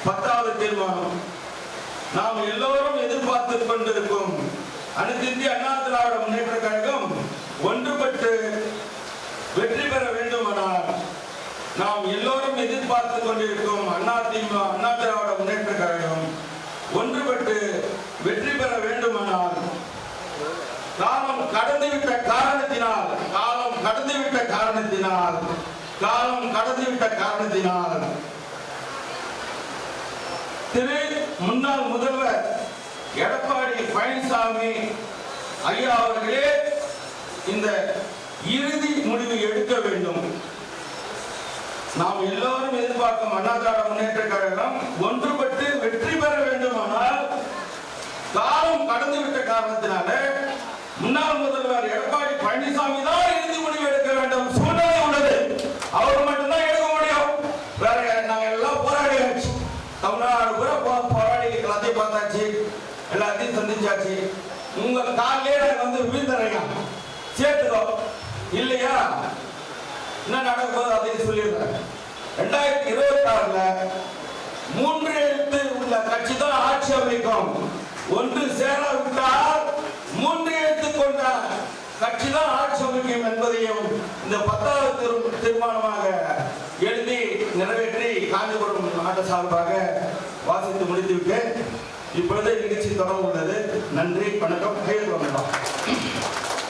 10வது தீர்மானம். நாம் எல்லோரும் எதிர்பார்த்து கொண்டிருக்கும் அனைத்து இந்திய அண்ணா திராவிட முன்னேற்ற கழகம் ஒன்றுபட்டு வெற்றி பெற வேண்டுமானால், நாம் எல்லோரும் எதிர்பார்த்து கொண்டிருக்கும் அண்ணா திராவிட முன்னேற்ற கழகம் ஒன்றுபட்டு வெற்றி பெற வேண்டுமானால், காலம் கடந்துவிட்ட காரணத்தினால் திரு முன்னாள் முதல்வர் எடப்பாடி பழனிசாமி ஐயா அவர்களே இந்த இறுதி முடிவு எடுக்க வேண்டும். நாம் எல்லோரும் எதிர்பார்க்கும் அண்ணா திராவிட முன்னேற்ற கழகம் ஒன்றுபட்டு வெற்றி பெற வேண்டுமானால், காலம் கடந்துவிட்ட காரணத்தினால முன்னாள் முதல்வர் எடப்பாடி பழனிசாமி தான் இறுதி முடிவு எடுக்க வேண்டும். சூழ்நிலை உள்ளது, அவர் மட்டும்தான் எடுக்க முடியும். வேற நாங்க எல்லாம் போராடியாச்சு, தமிழ்நாடு கூட போராடி எல்லாத்தையும் பார்த்தாச்சு, எல்லாத்தையும் சந்திச்சாச்சு. உங்க காலையே வந்து விழுந்துறீங்க, சேர்த்துக்கோ இல்லையா? என்ன நடக்க போது அப்படின்னு சொல்லிடுறேன். 2026ல 3 எழுத்து உள்ள கட்சி தான் ஆட்சி அமைக்கும். ஒன்று சேராவிட்டால் 3 எழுத்து கொண்ட கட்சி தான் ஆட்சி அமைக்கும் என்பதையும் இந்த 10வது தீர்மானமாக எழுதி நிறைவேற்றி காஞ்சிபுரம் மாவட்ட சார்பாக வாசித்து முடித்துவிட்டு இப்பொழுது நிகழ்ச்சி தொடங்க உள்ளது. நன்றி, வணக்கம். கையெழுத்து.